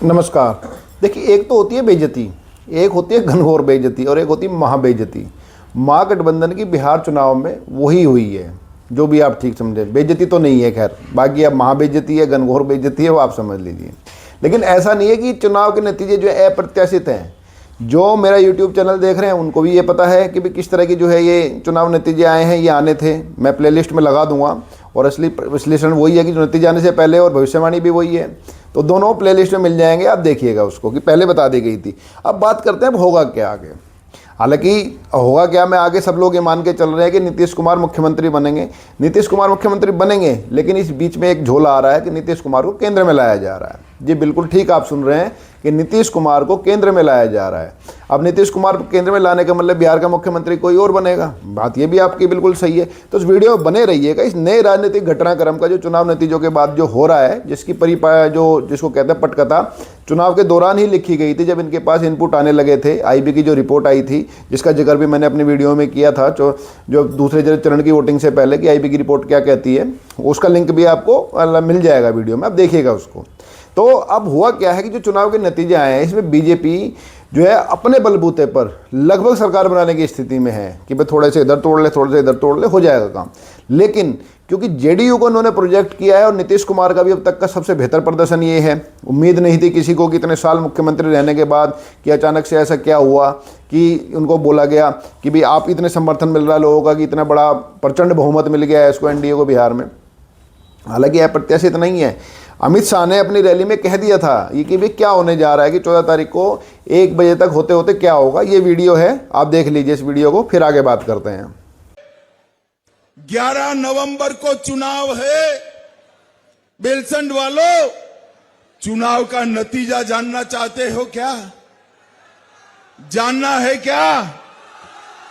नमस्कार। देखिए, एक तो होती है बेइज्जती, एक होती है घनघोर बेइज्जती और एक होती है महाबेइज्जती। महागठबंधन की बिहार चुनाव में वही हुई है, जो भी आप ठीक समझें। बेइज्जती तो नहीं है, खैर बाकी अब महाबेइज्जती है, घनघोर बेइज्जती है, वो आप समझ लीजिए। लेकिन ऐसा नहीं है कि चुनाव के नतीजे जो है अप्रत्याशित हैं। जो मेरा यूट्यूब चैनल देख रहे हैं उनको भी ये पता है कि भी किस तरह की जो है ये चुनाव नतीजे आए हैं, ये आने थे। मैं प्लेलिस्ट में लगा दूंगा और असली विश्लेषण वही है कि जो नतीजे आने से पहले और भविष्यवाणी भी वही है, तो दोनों प्लेलिस्ट में मिल जाएंगे। आप देखिएगा उसको कि पहले बता दी गई थी। अब बात करते हैं अब होगा क्या आगे। हालांकि होगा क्या, मैं आगे सब लोग ये मान के चल रहे हैं कि नीतीश कुमार मुख्यमंत्री बनेंगे। नीतीश कुमार मुख्यमंत्री बनेंगे, लेकिन इस बीच में एक झोला आ रहा है कि नीतीश कुमार को केंद्र में लाया जा रहा है। जी बिल्कुल ठीक आप सुन रहे हैं कि नीतीश कुमार को केंद्र में लाया जा रहा है। अब नीतीश कुमार को केंद्र में लाने का मतलब बिहार का मुख्यमंत्री कोई और बनेगा। बात ये भी आपकी बिल्कुल सही है। तो इस वीडियो में बने रहिएगा। इस नए राजनीतिक घटनाक्रम का जो चुनाव नतीजों के बाद जो हो रहा है, जिसकी जिसको कहते हैं पटकथा, चुनाव के दौरान ही लिखी गई थी, जब इनके पास इनपुट आने लगे थे। आईबी की जो रिपोर्ट आई थी, जिसका जिक्र भी मैंने अपनी वीडियो में किया था, जो दूसरे चरण की वोटिंग से पहले कि आईबी की रिपोर्ट क्या कहती है, उसका लिंक भी आपको मिल जाएगा वीडियो में, आप देखिएगा उसको। तो अब हुआ क्या है कि जो चुनाव के नतीजे आए हैं, इसमें बीजेपी जो है अपने बलबूते पर लगभग सरकार बनाने की स्थिति में है कि भाई थोड़े से इधर तोड़ ले, थोड़े से इधर तोड़ ले, हो जाएगा काम। लेकिन क्योंकि जेडीयू को उन्होंने प्रोजेक्ट किया है और नीतीश कुमार का भी अब तक का सबसे बेहतर प्रदर्शन ये है। उम्मीद नहीं थी किसी को कि इतने साल मुख्यमंत्री रहने के बाद कि अचानक से ऐसा क्या हुआ कि उनको बोला गया कि भाई आप इतने समर्थन मिल रहा है लोगों का, कि इतना बड़ा प्रचंड बहुमत मिल गया है इसको, एनडीए को बिहार में। हालांकि अप्रत्याशित नहीं है। अमित शाह ने अपनी रैली में कह दिया था ये कि भाई क्या होने जा रहा है, कि 14 तारीख को 1 बजे तक होते होते क्या होगा। ये वीडियो है, आप देख लीजिए इस वीडियो को, फिर आगे बात करते हैं। 11 नवंबर को चुनाव है। बेलसंड वालों, चुनाव का नतीजा जानना चाहते हो क्या? जानना है क्या?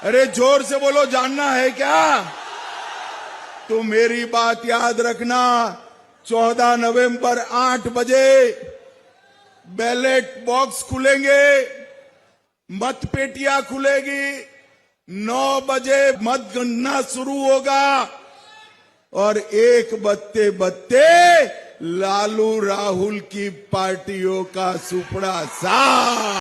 अरे जोर से बोलो, जानना है क्या? तो मेरी बात याद रखना, 14 नवंबर 8 बजे बैलेट बॉक्स खुलेंगे, मतपेटियां खुलेगी, 9 बजे मतगणना शुरू होगा और 1 बजते बजते लालू राहुल की पार्टियों का सुपड़ा सा।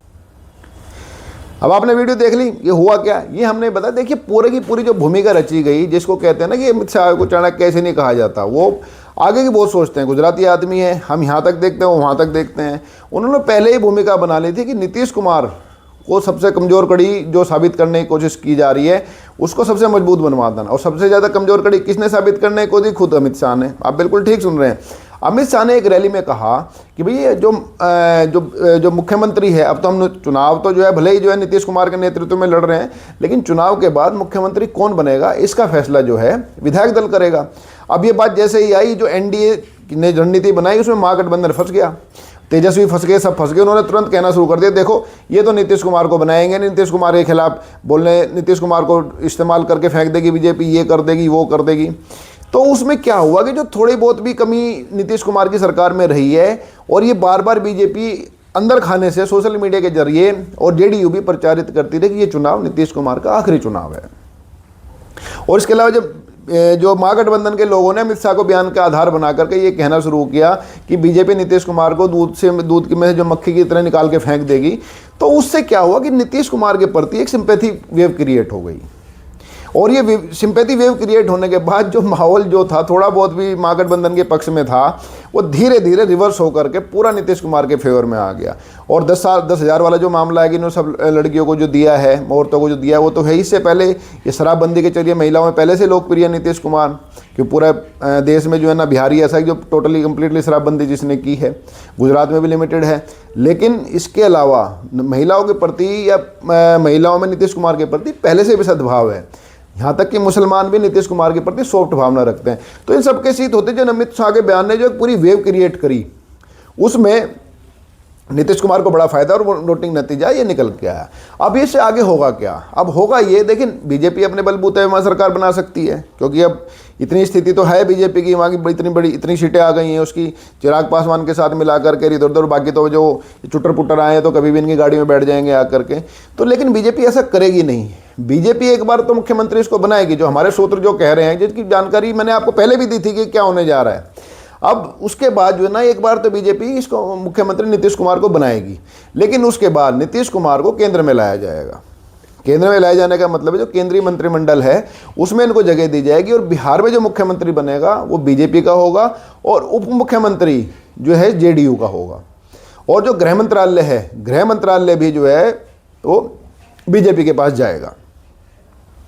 अब आपने वीडियो देख ली, ये हुआ क्या ये हमने बताया। देखिए पूरे की पूरी जो भूमिका रची गई, जिसको कहते हैं ना कि अमित शाह को चाणक्य ऐसे नहीं कहा जाता, वो आगे की बहुत सोचते हैं। गुजराती आदमी है, हम यहाँ तक देखते हैं वो वहाँ तक देखते हैं। उन्होंने पहले ही भूमिका बना ली थी कि नीतीश कुमार को सबसे कमज़ोर कड़ी जो साबित करने की कोशिश की जा रही है, उसको सबसे मजबूत बनवा देना। और सबसे ज़्यादा कमज़ोर कड़ी किसने साबित करने को दी? खुद अमित शाह ने। आप बिल्कुल ठीक सुन रहे हैं। अमित शाह ने एक रैली में कहा कि भाई ये जो मुख्यमंत्री है, अब तो हम चुनाव तो जो है भले ही जो है नीतीश कुमार के नेतृत्व में लड़ रहे हैं, लेकिन चुनाव के बाद मुख्यमंत्री कौन बनेगा इसका फैसला जो है विधायक दल करेगा। अब ये बात जैसे ही आई, जो एनडीए ने रणनीति बनाई उसमें महागठबंधन फंस गया, तेजस्वी फंस गए, सब फंस गए। उन्होंने तुरंत कहना शुरू कर दिया, देखो ये तो नीतीश कुमार को बनाएंगे, नीतीश कुमार के खिलाफ बोलने, नीतीश कुमार को इस्तेमाल करके फेंक देगी बीजेपी, ये कर देगी वो कर देगी। तो उसमें क्या हुआ कि जो थोड़ी बहुत भी कमी नीतीश कुमार की सरकार में रही है, और ये बार बार बीजेपी अंदर खाने से सोशल मीडिया के जरिए और जेडीयू भी प्रचारित करती रही कि ये चुनाव नीतीश कुमार का आखिरी चुनाव है। और इसके अलावा जब जो महागठबंधन के लोगों ने अमित शाह को बयान का आधार बना करके ये कहना शुरू किया कि बीजेपी नीतीश कुमार को दूध में जो मक्खी की तरह निकाल के फेंक देगी, तो उससे क्या हुआ कि नीतीश कुमार के प्रति एक सिंपैथी वेव क्रिएट हो गई। और ये सिंपैथी वेव क्रिएट होने के बाद जो माहौल जो था थोड़ा बहुत भी महागठबंधन के पक्ष में था, वो धीरे धीरे रिवर्स होकर के पूरा नीतीश कुमार के फेवर में आ गया। और 10,000 वाला जो मामला है कि इन्होंने सब लड़कियों को जो दिया है, औरतों को जो दिया है, वो तो है। इससे पहले ये शराबबंदी के जरिए महिलाओं में पहले से लोकप्रिय नीतीश कुमार, कि पूरा देश में जो है ना बिहारी ऐसा जो टोटली कम्प्लीटली शराबबंदी जिसने की है, गुजरात में भी लिमिटेड है। लेकिन इसके अलावा महिलाओं के प्रति या महिलाओं में नीतीश कुमार के प्रति पहले से भी सद्भाव है। यहाँ तक कि मुसलमान भी नीतीश कुमार के प्रति सॉफ्ट भावना रखते हैं। तो इन सबके सीट होते जो अमित शाह के बयान ने जो एक पूरी वेव क्रिएट करी, उसमें नीतीश कुमार को बड़ा फायदा और वोटिंग नतीजा ये निकल के आया। अब इससे आगे होगा क्या? अब होगा ये, देखिए बीजेपी अपने बलबूते वहाँ सरकार बना सकती है, क्योंकि अब इतनी स्थिति तो है बीजेपी की, वहाँ की इतनी सीटें आ गई हैं उसकी, चिराग पासवान के साथ मिला करके इधर उधर, बाकी तो जो चुटर पुटर आए हैं तो कभी भी इनकी गाड़ी में बैठ जाएंगे आकर के। तो लेकिन बीजेपी ऐसा करेगी नहीं। बीजेपी एक बार तो मुख्यमंत्री इसको बनाएगी, जो हमारे सूत्र जो कह रहे हैं, जिसकी जानकारी मैंने आपको पहले भी दी थी कि क्या होने जा रहा है। अब उसके बाद जो है ना, एक बार तो बीजेपी इसको मुख्यमंत्री नीतीश कुमार को बनाएगी, लेकिन उसके बाद नीतीश कुमार को केंद्र में लाया जाएगा। केंद्र में लाए जाने का मतलब है जो केंद्रीय मंत्रिमंडल है उसमें इनको जगह दी जाएगी, और बिहार में जो मुख्यमंत्री बनेगा वो बीजेपी का होगा, और उप मुख्यमंत्री जो है जेडीयू का होगा, और जो गृह मंत्रालय है, गृह मंत्रालय भी जो है वो बीजेपी के पास जाएगा,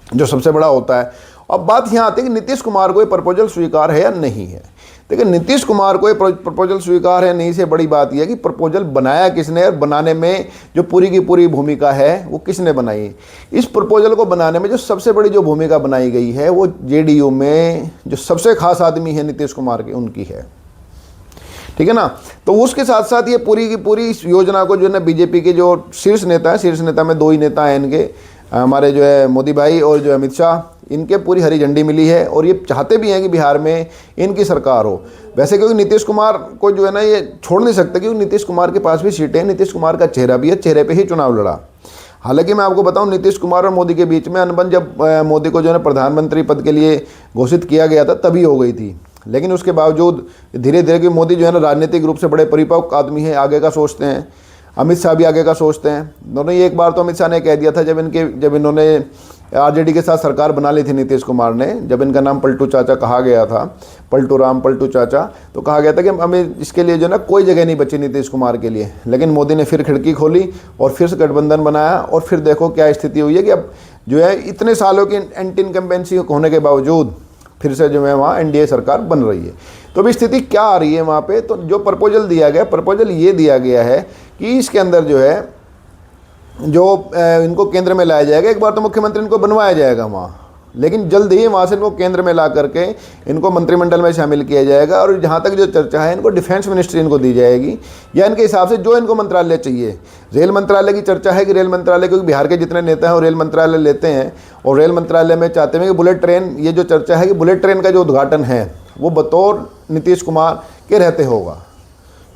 जो सबसे बड़ा होता है। अब बात यहाँ आती है कि नीतीश कुमार को ये प्रपोजल स्वीकार है या नहीं है। देखिए, नीतीश कुमार को ये प्रपोजल स्वीकार है नहीं से बड़ी बात यह है कि प्रपोजल बनाया किसने, और बनाने में जो पूरी की पूरी भूमिका है वो किसने बनाई। इस प्रपोजल को बनाने में जो सबसे बड़ी जो भूमिका बनाई गई है वो जेडीयू में जो सबसे खास आदमी है नीतीश कुमार के, उनकी है, ठीक है ना। तो उसके साथ साथ ये पूरी की पूरी इस योजना को जो है ना बीजेपी के जो शीर्ष नेता है, शीर्ष नेता में 2 ही नेता हैं इनके, हमारे जो है मोदी भाई और जो अमित शाह, इनके पूरी हरी झंडी मिली है, और ये चाहते भी हैं कि बिहार में इनकी सरकार हो। वैसे क्योंकि नीतीश कुमार को जो है ना ये छोड़ नहीं सकते, क्योंकि नीतीश कुमार के पास भी सीटें हैं, नीतीश कुमार का चेहरा भी है, चेहरे पे ही चुनाव लड़ा। हालांकि मैं आपको बताऊं, नीतीश कुमार और मोदी के बीच में अनबन जब मोदी को जो है ना प्रधानमंत्री पद के लिए घोषित किया गया था तभी हो गई थी, लेकिन उसके बावजूद धीरे धीरे, कि मोदी जो है ना राजनीतिक रूप से बड़े परिपक्व आदमी है, आगे का सोचते हैं, अमित शाह भी आगे का सोचते हैं। दोनों ही, एक बार तो अमित शाह ने कह दिया था जब इन्होंने आरजेडी के साथ सरकार बना ली थी नीतीश कुमार ने, जब इनका नाम पलटू चाचा कहा गया था, पलटू राम पलटू चाचा, तो कहा गया था कि हमें इसके लिए जो ना कोई जगह नहीं बची नीतीश कुमार के लिए। लेकिन मोदी ने फिर खिड़की खोली और फिर से गठबंधन बनाया, और फिर देखो क्या स्थिति हुई है कि अब जो है इतने सालों की एंटी इनकम्बेंसी होने के बावजूद फिर से जो है वहाँ एनडीए सरकार बन रही है। तो अभी स्थिति क्या आ रही है वहाँ पे, तो जो प्रपोजल दिया गया, प्रपोजल ये दिया गया है कि इसके अंदर जो है जो इनको केंद्र में लाया जाएगा। एक बार तो मुख्यमंत्री इनको बनवाया जाएगा वहाँ, लेकिन जल्द ही वहाँ से इनको केंद्र में ला करके इनको मंत्रिमंडल में शामिल किया जाएगा। और जहाँ तक जो चर्चा है, इनको डिफेंस मिनिस्ट्री इनको दी जाएगी, या इनके हिसाब से जो इनको मंत्रालय चाहिए। रेल मंत्रालय की चर्चा है कि रेल मंत्रालय, क्योंकि बिहार के जितने नेता हैं वो रेल मंत्रालय लेते हैं, और रेल मंत्रालय में चाहते हैं कि बुलेट ट्रेन, ये जो चर्चा है कि बुलेट ट्रेन का जो उद्घाटन है वो बतौर नीतीश कुमार के रहते होगा।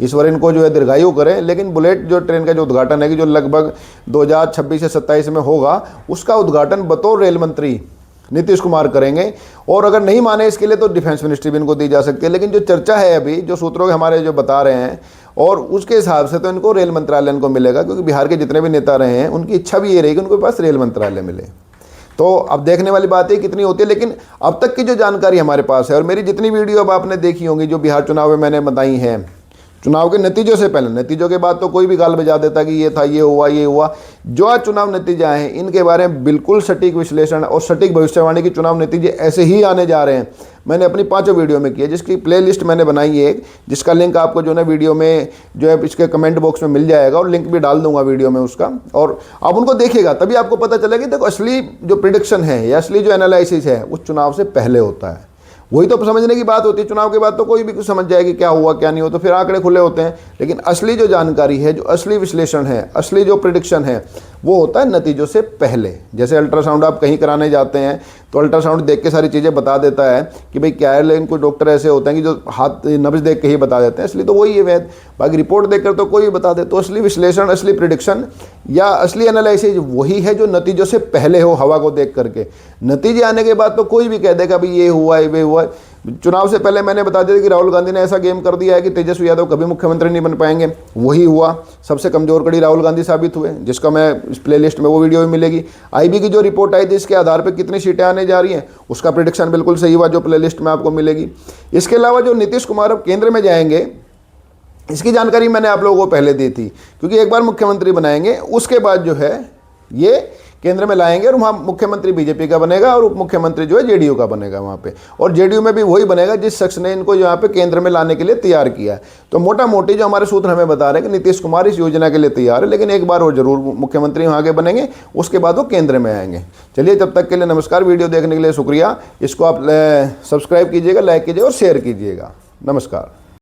ईश्वर इनको जो है दीर्घायु करें, लेकिन बुलेट जो ट्रेन का जो उद्घाटन है कि जो लगभग 2026 से 27 में होगा, उसका उद्घाटन बतौर रेल मंत्री नीतीश कुमार करेंगे। और अगर नहीं माने इसके लिए तो डिफेंस मिनिस्ट्री भी इनको दी जा सकती है। लेकिन जो चर्चा है अभी, जो सूत्रों के हमारे जो बता रहे हैं, और उसके हिसाब से तो इनको रेल मंत्रालय इनको मिलेगा, क्योंकि बिहार के जितने भी नेता रहे हैं उनकी इच्छा भी ये रही कि उनके पास रेल मंत्रालय मिले। तो अब देखने वाली बात है कितनी होती है, लेकिन अब तक की जो जानकारी हमारे पास है, और मेरी जितनी वीडियो अब आपने देखी होंगी जो बिहार चुनाव में मैंने बताई हैं, चुनाव के नतीजों से पहले, नतीजों के बाद तो कोई भी गाल बजा देता कि ये था, ये हुआ, ये हुआ। जो आज चुनाव नतीजे आए हैं इनके बारे में बिल्कुल सटीक विश्लेषण और सटीक भविष्यवाणी की चुनाव नतीजे ऐसे ही आने जा रहे हैं। मैंने अपनी 5 वीडियो में किया, जिसकी प्लेलिस्ट मैंने बनाई है, जिसका लिंक आपको जो है वीडियो में जो है इसके कमेंट बॉक्स में मिल जाएगा, और लिंक भी डाल दूंगा वीडियो में उसका, और आप उनको देखिएगा तभी आपको पता चलेगा कि देखो असली जो प्रिडिक्शन है या असली जो एनालिसिस है उस चुनाव से पहले होता है। वही तो समझने की बात होती है। चुनाव के बाद तो कोई भी कुछ समझ जाएगी क्या हुआ क्या नहीं हुआ, तो फिर आंकड़े खुले होते हैं। लेकिन असली जो जानकारी है, जो असली विश्लेषण है, असली जो प्रिडिक्शन है, वो होता है नतीजों से पहले। जैसे अल्ट्रासाउंड आप कहीं कराने जाते हैं तो अल्ट्रासाउंड देख के सारी चीज़ें बता देता है कि भाई क्या है, लेकिन कुछ डॉक्टर ऐसे होते हैं कि जो हाथ नब्ज देख के ही बता देते हैं, इसलिए तो वही है वैध। बाकी रिपोर्ट देखकर तो कोई भी बता दे। तो असली विश्लेषण, असली प्रिडिक्शन या असली एनालिसिस वही है जो नतीजों से पहले हो, हवा को देख करके। नतीजे आने के बाद तो कोई भी कह देगा भाई ये हुआ है, वे हुआ है। चुनाव से पहले मैंने बता दिया कि राहुल गांधी ने ऐसा गेम कर दिया है कि तेजस्वी यादव कभी मुख्यमंत्री नहीं बन पाएंगे। वही हुआ, सबसे कमजोर कड़ी राहुल गांधी साबित हुए, जिसका मैं इस प्लेलिस्ट में वो वीडियो भी मिलेगी। आईबी की जो रिपोर्ट आई थी इसके आधार पर कितनी सीटें आने जा रही हैं, उसका प्रेडिक्शन बिल्कुल सही हुआ, जो प्लेलिस्ट में आपको मिलेगी। इसके अलावा जो नीतीश कुमार अब केंद्र में जाएंगे, इसकी जानकारी मैंने आप लोगों को पहले दी थी, क्योंकि एक बार मुख्यमंत्री बनाएंगे उसके बाद जो है ये केंद्र में लाएंगे, और वहाँ मुख्यमंत्री बीजेपी का बनेगा और उप मुख्यमंत्री जो है जेडीयू का बनेगा वहाँ पे। और जेडीयू में भी वही बनेगा जिस शख्स ने इनको यहाँ पे केंद्र में लाने के लिए तैयार किया है। तो मोटा मोटी जो हमारे सूत्र हमें बता रहे हैं कि नीतीश कुमार इस योजना के लिए तैयार है, लेकिन एक बार वो जरूर मुख्यमंत्री वहाँ के बनेंगे, उसके बाद वो केंद्र में आएंगे। चलिए, तब तक के लिए नमस्कार। वीडियो देखने के लिए शुक्रिया। इसको आप सब्सक्राइब कीजिएगा, लाइक कीजिएगा और शेयर कीजिएगा। नमस्कार।